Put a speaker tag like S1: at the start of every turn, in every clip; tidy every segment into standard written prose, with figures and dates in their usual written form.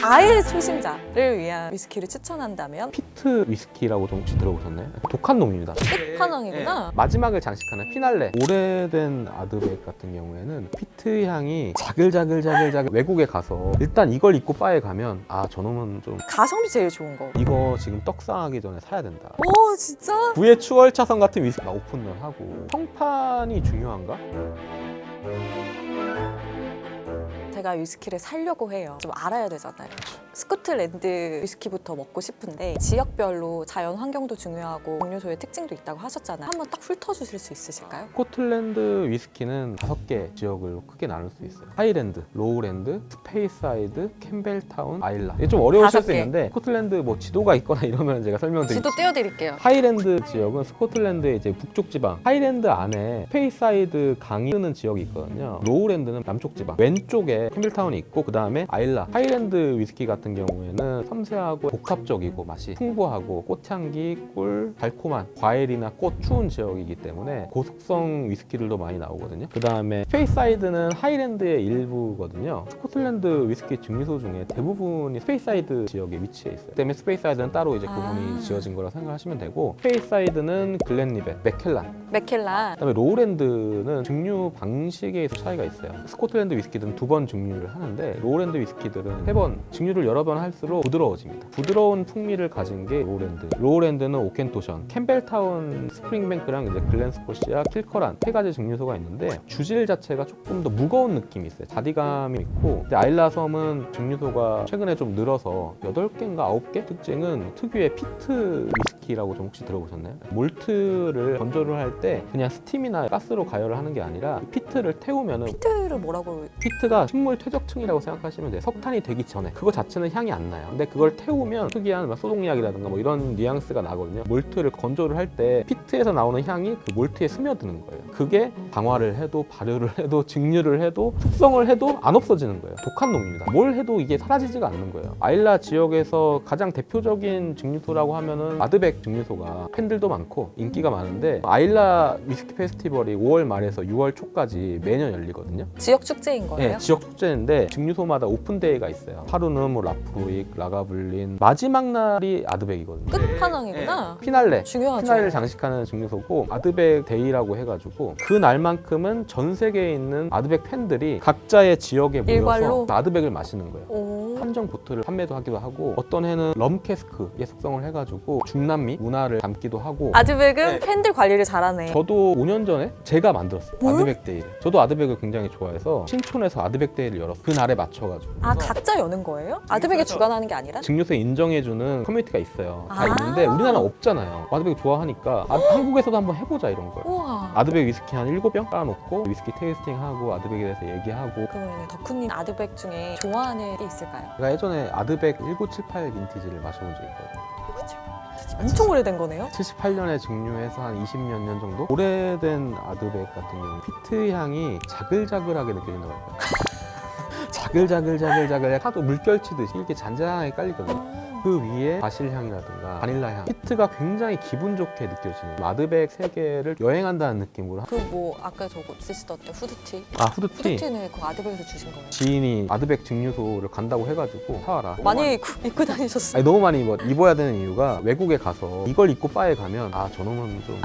S1: 아예 초심자를 위한 위스키를 추천한다면
S2: 피트 위스키라고 좀 혹시 들어보셨나요? 독한 놈입니다.
S1: 끝판왕이구나.
S2: 마지막을 장식하는 피날레. 오래된 아드백 같은 경우에는 피트 향이 자글자글 외국에 가서 일단 이걸 입고 바에 가면 아 저놈은 좀
S1: 가성비 제일 좋은 거.
S2: 이거 지금 떡상하기 전에 사야 된다.
S1: 오 진짜?
S2: 구의 추월차선 같은 위스키 오픈을 하고 평판이 중요한가?
S1: 제가 위스키를 사려고 해요. 좀 알아야 되잖아요. 스코틀랜드 위스키부터 먹고 싶은데 지역별로 자연 환경도 중요하고 증류소의 특징도 있다고 하셨잖아요. 한번 딱 훑어주실 수 있으실까요?
S2: 스코틀랜드 위스키는 5개 지역을 크게 나눌 수 있어요. 하이랜드, 로우랜드, 스페이사이드, 캠벨타운, 아일라. 이게 좀 어려우실
S1: 5개.
S2: 수 있는데 스코틀랜드 뭐 지도가 있거나 이러면 제가 설명드릴게요.
S1: 지도 띄워드릴게요.
S2: 하이랜드 지역은 스코틀랜드의 이제 북쪽 지방. 하이랜드 안에 스페이사이드 강이 흐르는 지역이 있거든요. 로우랜드는 남쪽 지방. 왼쪽에 캠벨타운이 있고 그 다음에 아일라. 하이랜드 위스키 같은 경우에는 섬세하고 복합적이고 맛이 풍부하고 꽃향기, 꿀, 달콤한 과일이나 꽃 추운 지역이기 때문에 고속성 위스키들도 많이 나오거든요. 그 다음에 스페이사이드는 하이랜드의 일부거든요. 스코틀랜드 위스키 증류소 중에 대부분이 스페이사이드 지역에 위치해 있어요. 때문에 스페이사이드는 따로 이제 구분이 지어진 거라고 생각하시면 되고 스페이사이드는 글렌리벳, 맥켈란. 그다음에 로우랜드는 증류 방식에 차이가 있어요. 스코틀랜드 위스키들은 2번 증류를 하는데 로우랜드 위스키들은 3번 증류를 여러 번 할수록 부드러워집니다. 부드러운 풍미를 가진 게 로우랜드. 로우랜드는 오켄토션, 캠벨타운, 스프링뱅크랑 이제 글렌스코시아, 킬커란 3가지 증류소가 있는데 주질 자체가 조금 더 무거운 느낌이 있어요. 자디감이 있고 근데 아일라 섬은 증류소가 최근에 좀 늘어서 8개인가 9개? 특징은 특유의 피트 위스키라고 좀 혹시 들어보셨나요? 몰트를 건조를 할 때 그냥 스팀이나 가스로 가열을 하는 게 아니라 피트를 태우면은
S1: 피트를 뭐라고?
S2: 피트가 식물 퇴적층이라고 생각하시면 돼요. 석탄이 되기 전에 그거 자체는 향이 안 나요. 근데 그걸 태우면 특이한 막 소독약이라든가 뭐 이런 뉘앙스가 나거든요. 몰트를 건조를 할 때 피트에서 나오는 향이 그 몰트에 스며드는 거예요. 그게 강화를 해도 발효를 해도 증류를 해도 숙성을 해도 안 없어지는 거예요. 독한 놈입니다. 뭘 해도 이게 사라지지가 않는 거예요. 아일라 지역에서 가장 대표적인 증류소라고 하면은 아드백 증류소가 팬들도 많고 인기가 많은데 아일라 위스키 페스티벌이 5월 말에서 6월 초까지 매년 열리거든요.
S1: 지역 축제인 거예요?
S2: 네, 지역 축제인데 증류소마다 오픈데이가 있어요. 하루는 뭐 라프로익, 라가블린, 마지막 날이 아드백이거든요.
S1: 끝판왕이구나.
S2: 피날레.
S1: 중요하죠.
S2: 피날레를 장식하는 증류소고 아드백 데이라고 해가지고 그 날만큼은 전 세계에 있는 아드백 팬들이 각자의 지역에 모여서
S1: 일괄로?
S2: 아드백을 마시는 거예요.
S1: 오.
S2: 한정 보트를 판매도 하기도 하고 어떤 해는 럼 캐스크에 숙성을 해가지고 중남미 문화를 담기도 하고
S1: 아드백은 팬들 관리를 잘하네.
S2: 저도 5년 전에 제가 만들었어요.
S1: 뭘?
S2: 아드백 데이를. 저도 아드백을 굉장히 좋아해서 신촌에서 아드백 데이를 열었어요. 그 날에 맞춰가지고.
S1: 아 각자 여는 거예요? 아드백이 주관하는 게 아니라?
S2: 증류소에 인정해주는 커뮤니티가 있어요. 다
S1: 아.
S2: 있는데 우리나라는 없잖아요. 아드백 좋아하니까 한국에서도 한번 해보자 이런 거예요.
S1: 우와.
S2: 아드백 위스키 한 7병 깔아놓고 위스키 테이스팅하고 아드백에 대해서 얘기하고
S1: 그러면 덕후님 아드백 중에 좋아하는 게 있을까요?
S2: 제가 예전에 아드백 1978 빈티지를 마셔본 적이 있거든요.
S1: 엄청 오래된 거네요?
S2: 78년에 증류해서 한 20몇 년 정도? 오래된 아드백 같은 경우 피트 향이 자글자글하게 느껴진다고 할까요? 자글자글 하도 물결치듯이 이렇게 잔잔하게 깔리거든요. 그 위에 바실향이라든가 바닐라향 피트가 굉장히 기분 좋게 느껴지는 아드백 세계를 여행한다는 느낌으로
S1: 그 뭐 아까 저거 쓰시던데 후드티?
S2: 후드티
S1: 후드티는 그 아드백에서 주신 거예요?
S2: 지인이 아드백 증류소를 간다고 해가지고 사와라.
S1: 많이 입고 다니셨어요?
S2: 아니, 너무 많이 입어야 되는 이유가 외국에 가서 이걸 입고 바에 가면 아 저놈은 좀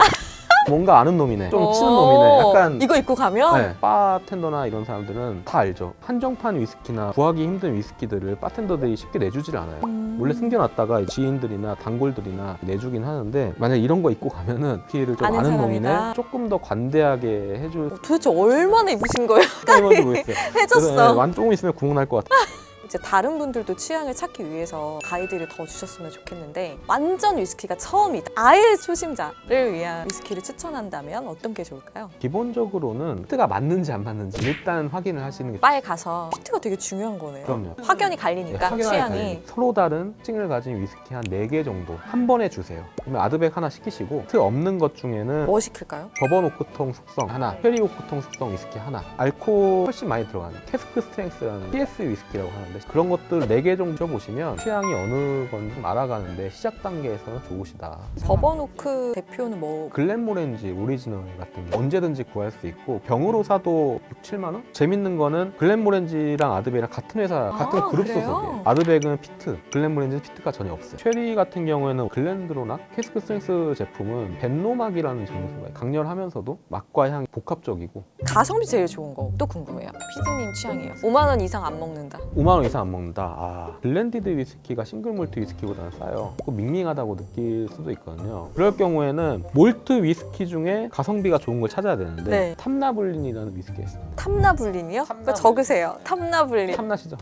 S2: 뭔가 아는 놈이네 좀 치는 놈이네 약간
S1: 이거 입고 가면?
S2: 네, 바텐더나 이런 사람들은 다 알죠. 한정판 위스키나 구하기 힘든 위스키들을 바텐더들이 쉽게 내주질 않아요. 몰래 숨겨놨다가 지인들이나 단골들이나 내주긴 하는데 만약 이런 거 입고 가면은 위스키를 좀
S1: 아는
S2: 아는
S1: 사람이다.
S2: 놈이네 조금 더 관대하게 해줄
S1: 도대체 얼마나 입으신 거예요?
S2: 모르겠어요.
S1: 해줬어.
S2: 조금 있으면 구멍 날 것 같아요.
S1: 이제 다른 분들도 취향을 찾기 위해서 가이드를 더 주셨으면 좋겠는데 완전 위스키가 처음이다. 아예 초심자를 위한 위스키를 추천한다면 어떤 게 좋을까요?
S2: 기본적으로는 피트가 맞는지 안 맞는지 일단 확인을 하시는 게
S1: 바에 가서 피트가 되게 중요한 거네요.
S2: 그럼요.
S1: 확연히 갈리니까
S2: 확연하게
S1: 취향이.
S2: 달라요. 서로 다른 특징을 가진 위스키 한 4개 정도 한 번에 주세요. 그러면 아드백 하나 시키시고 피트 없는 것 중에는
S1: 뭐 시킬까요?
S2: 버번 오크통 숙성 하나, 페리 오크통 숙성 위스키 하나, 알코올 훨씬 많이 들어가는 캐스크 스트렝스라는 PS 위스키라고 하는데 있는데 그런 것들 4개 정도 보시면 취향이 어느 건지 좀 알아가는데 시작 단계에서는 좋으시다.
S1: 버번오크 대표는 뭐
S2: 글렌모렌지 오리지널 같은 게 언제든지 구할 수 있고 병으로 사도 6, 7만 원? 재밌는 거는 글렌모렌지랑 아드백이랑 같은 회사, 같은 그룹
S1: 그래요?
S2: 소속이에요. 아드백은 피트, 글렌모렌지는 피트가 전혀 없어요. 체리 같은 경우에는 글렌드로낙, 캐스크 스트렝스 제품은 벤노막이라는 증류소가 강렬하면서도 맛과 향이 복합적이고
S1: 가성비 제일 좋은 거 또 궁금해요. 피디님 취향이에요. 5만 원 이상 안 먹는다.
S2: 5만 원 이상 안 먹는다. 블렌디드 위스키가 싱글 몰트 위스키보다는 싸요. 꼭 밍밍하다고 느낄 수도 있거든요. 그럴 경우에는 몰트 위스키 중에 가성비가 좋은 걸 찾아야 되는데
S1: 네.
S2: 탐나블린이라는 위스키가 있습니다.
S1: 탐나블린이요?
S2: 탐나블린.
S1: 적으세요. 탐나블린.
S2: 탐나시죠?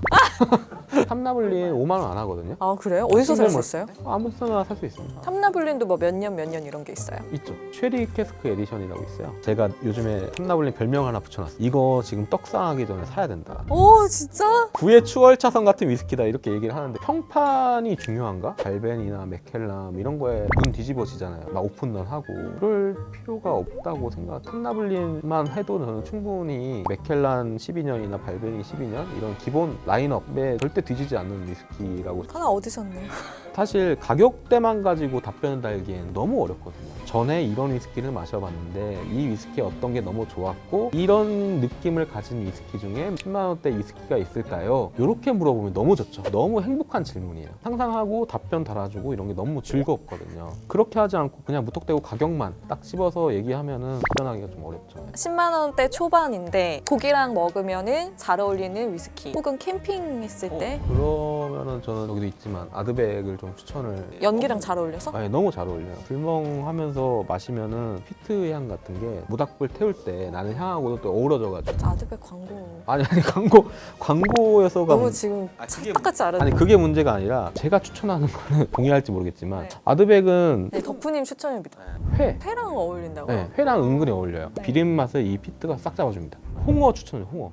S2: 탐나블린 5만 원 안 하거든요.
S1: 아 그래요? 어디서 살 수
S2: 싱글
S1: 있어요?
S2: 아무 데나 살 수 있습니다.
S1: 탐나블린도 뭐 몇 년 이런 게 있어요.
S2: 있죠. 체리 캐스크 에디션이라고 있어요. 제가 요즘에 탐나블린 별명 하나 붙여놨어요. 이거 지금 떡상하기 전에 사야 된다.
S1: 오 진짜?
S2: 구의 추월차선 같은 위스키다 이렇게 얘기를 하는데 평판이 중요한가? 발벤이나 맥켈람 이런 거에 눈 뒤집어지잖아요. 막 오픈런하고 그럴 필요가 없다고 생각. 탐나블린만 해도 저는 충분히 맥켈란 12년이나 발벤이 12년 이런 기본 라인업에 절대 뒤지지 않는 위스키라고.
S1: 하나 얻으셨네요.
S2: 사실 가격대만 가지고 답변을 달기엔 너무 어렵거든요. 전에 이런 위스키를 마셔봤는데 이 위스키 어떤 게 너무 좋았고 이런 느낌을 가진 위스키 중에 10만 원대 위스키가 있을까요? 이렇게 물어보면 너무 좋죠. 너무 행복한 질문이에요. 상상하고 답변 달아주고 이런 게 너무 즐겁거든요. 그렇게 하지 않고 그냥 무턱대고 가격만 딱 씹어서 얘기하면은 답변하기가 좀 어렵죠.
S1: 10만 원대 초반인데 고기랑 먹으면은 잘 어울리는 위스키 혹은 캠핑했을 때
S2: 그러면은 저는 여기도 있지만 아드백을 좀 추천을.
S1: 연기랑 잘 어울려서
S2: 아니, 너무 잘 어울려요. 불멍하면서 마시면은 피트 향 같은 게 모닥불 태울 때 나는 향하고도 또 어우러져가지고.
S1: 아드백 광고
S2: 아니 광고여서가
S1: 너무 지금 찰떡 같지 않은.
S2: 아니 그게 문제가 아니라 제가 추천하는 거는 동의할지 모르겠지만
S1: 네.
S2: 아드백은
S1: 네, 덕후님 추천입니다. 회랑 어울린다고요?
S2: 네, 회랑 은근히 어울려요.
S1: 네.
S2: 비린 맛을 이 피트가 싹 잡아줍니다. 홍어 추천해요. 홍어.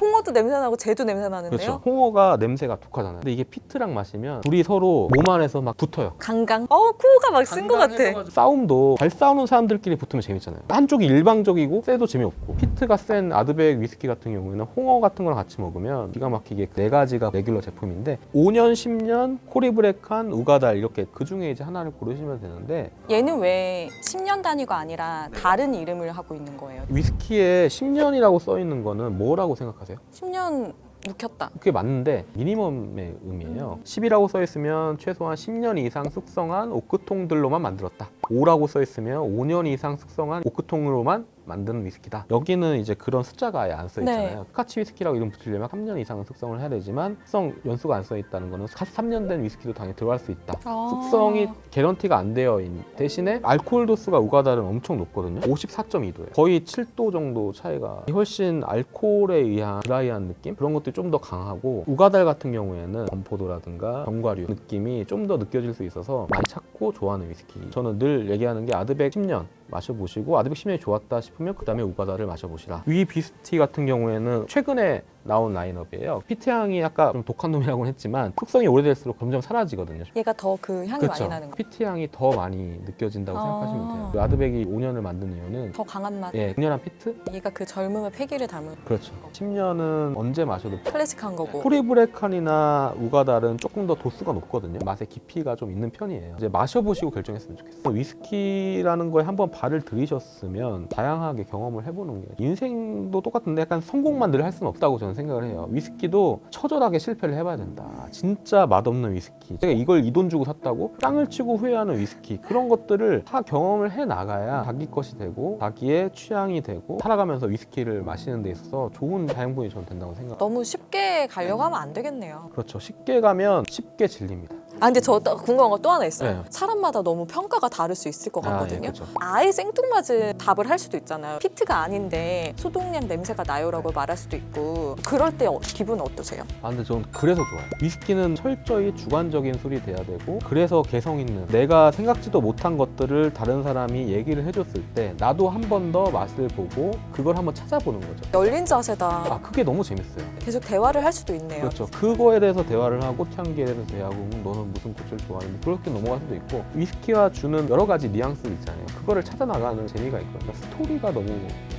S1: 홍어도 냄새 나고 쟤도 냄새 나는데요?
S2: 그렇죠. 홍어가 냄새가 독하잖아요. 근데 이게 피트랑 마시면 둘이 서로 몸 안에서 막 붙어요.
S1: 강강. 코가 막 쓴 것 같아.
S2: 싸움도 잘 싸우는 사람들끼리 붙으면 재밌잖아요. 한쪽이 일방적이고 세도 재미없고. 피트가 센 아드백 위스키 같은 경우에는 홍어 같은 거랑 같이 먹으면 기가 막히게 4가지가 레귤러 제품인데 5년, 10년, 코리브레칸, 우가달 이렇게 그 중에 이제 하나를 고르시면 되는데
S1: 얘는 왜 10년 단위가 아니라 다른 이름을 하고 있는 거예요?
S2: 위스키에 10년이라고 써 있는 거는 뭐라고 생각하세요?
S1: 10년 묵혔다.
S2: 그게 맞는데 미니멈의 의미예요. 10이라고 써 있으면 최소한 10년 이상 숙성한 오크통들로만 만들었다. 5라고 써 있으면 5년 이상 숙성한 오크통으로만 만드는 위스키다. 여기는 이제 그런 숫자가 아예 안 써 있잖아요.
S1: 네.
S2: 스카치 위스키라고 이름 붙이려면 3년 이상은 숙성을 해야 되지만 숙성 연수가 안 써 있다는 거는 3년 된 위스키도 당연히 들어갈 수 있다. 숙성이 개런티가 안 되어 있는 대신에 알코올 도수가 우가달은 엄청 높거든요. 54.2도예요. 거의 7도 정도 차이가. 훨씬 알코올에 의한 드라이한 느낌? 그런 것들이 좀 더 강하고 우가달 같은 경우에는 건포도라든가 견과류 느낌이 좀 더 느껴질 수 있어서 많이 찾고 좋아하는 위스키. 저는 늘 얘기하는 게 아드백 10년 마셔보시고 아드백 10년이 좋았다 싶으면 그 다음에 우가다를 마셔보시라. 위 비스티 같은 경우에는 최근에 나온 라인업이에요. 피트 향이 아까 좀 독한 놈이라고는 했지만 숙성이 오래될수록 점점 사라지거든요.
S1: 얘가 더 그 향이
S2: 그렇죠.
S1: 많이 나는 거.
S2: 피트 향이 더 많이 느껴진다고 생각하시면 돼요. 그 아드백이 5년을 만든 이유는
S1: 더 강한 맛.
S2: 강렬한 피트?
S1: 얘가 그 젊음의 패기를 담은
S2: 그렇죠. 10년은 언제 마셔도
S1: 클래식한 거고.
S2: 코리브레칸이나 우가달은 조금 더 도수가 높거든요. 맛의 깊이가 좀 있는 편이에요. 이제 마셔보시고 결정했으면 좋겠어요. 위스키라는 거에 한번 발을 들이셨으면 다양하게 경험을 해보는 게 인생도 똑같은데 약간 성공만 늘 할 수는 없다고 저는 생각을 해요. 위스키도 처절하게 실패를 해봐야 된다. 진짜 맛없는 위스키. 제가 이걸 이 돈 주고 샀다고 땅을 치고 후회하는 위스키. 그런 것들을 다 경험을 해 나가야 자기 것이 되고 자기의 취향이 되고 살아가면서 위스키를 마시는 데 있어서 좋은 자양분이 저는 된다고 생각합니다.
S1: 너무 쉽게 가려고 하면 안 되겠네요.
S2: 그렇죠. 쉽게 가면 쉽게 질립니다.
S1: 근데 저 궁금한 거 또 하나 있어요.
S2: 네.
S1: 사람마다 너무 평가가 다를 수 있을 것 같거든요.
S2: 그렇죠.
S1: 아예 생뚱맞은 답을 할 수도 있잖아요. 피트가 아닌데 소독약 냄새가 나요라고 말할 수도 있고. 그럴 때 기분 어떠세요?
S2: 근데 저는 그래서 좋아요. 위스키는 철저히 주관적인 술이 돼야 되고 그래서 개성 있는 내가 생각지도 못한 것들을 다른 사람이 얘기를 해줬을 때 나도 한 번 더 맛을 보고 그걸 한번 찾아보는 거죠.
S1: 열린 자세다.
S2: 그게 너무 재밌어요.
S1: 계속 대화를 할 수도 있네요.
S2: 그렇죠. 그거에 대해서 대화를 하고 꽃향기에 대해서 대화하고 너는 무슨 꽃을 좋아하는지 그렇게 넘어갈 수도 있고 위스키와 주는 여러 가지 뉘앙스 있잖아요. 그거를 찾아나가는 재미가 있거든요. 스토리가 너무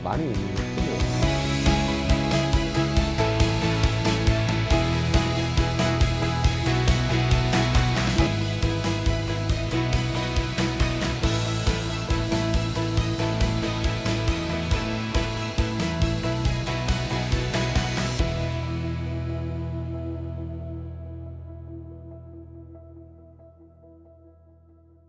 S2: 많이 있는 술이에요.